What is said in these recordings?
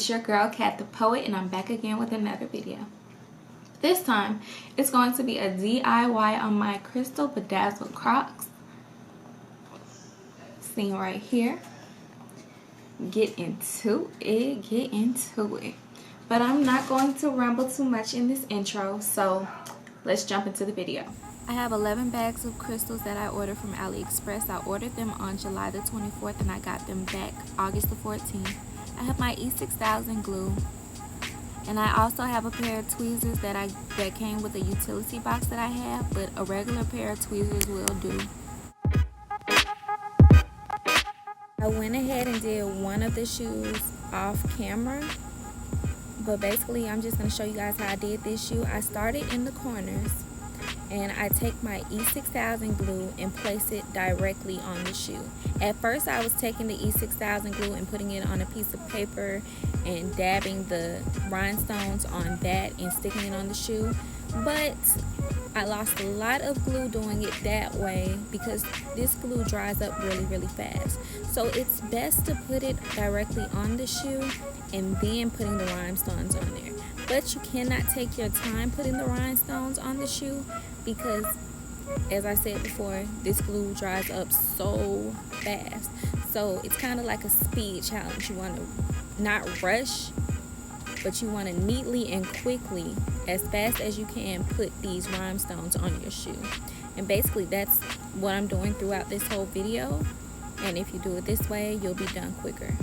It's your girl Kat the Poet, and I'm back again with another video. This time it's going to be a DIY on my crystal bedazzled Crocs. Seen right here. Get into it. But I'm not going to ramble too much in this intro, so let's jump into the video. I have 11 bags of crystals that I ordered from AliExpress. I ordered them on July the 24th and I got them back August the 14th. I have my E6000 glue, and I also have a pair of tweezers that came with a utility box that I have, but a regular pair of tweezers will do. I went ahead and did one of the shoes off camera, but basically I'm just going to show you guys how I did this shoe. I started in the corners and I take my E6000 glue and place it directly on the shoe. At first I was taking the E6000 glue and putting it on a piece of paper and dabbing the rhinestones on that and sticking it on the shoe, but I lost a lot of glue doing it that way because this glue dries up really fast. So it's best to put it directly on the shoe and then putting the rhinestones on there. But you cannot take your time putting the rhinestones on the shoe because, as I said before, this glue dries up so fast. So it's kind of like a speed challenge. You want to not rush, but you want to neatly and quickly, as fast as you can, put these rhinestones on your shoe. And basically that's what I'm doing throughout this whole video. And if you do it this way, you'll be done quicker.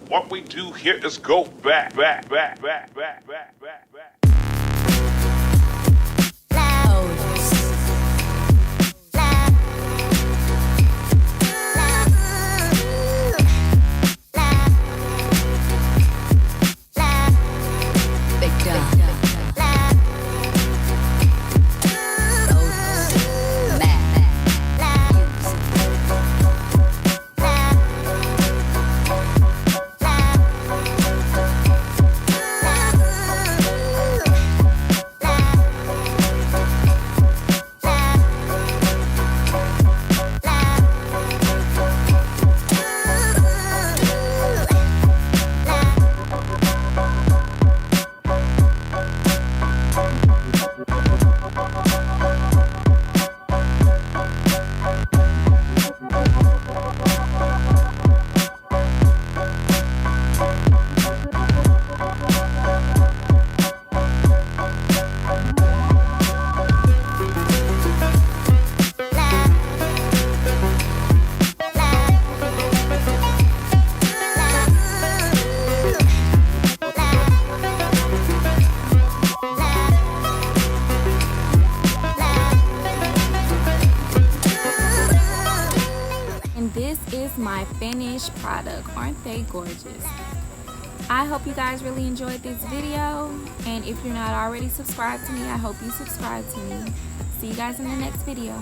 What we do here is go back. My finished product. Aren't they gorgeous? I hope you guys really enjoyed this video, and if you're not already subscribed to me, I hope you subscribe to me. See you guys in the next video.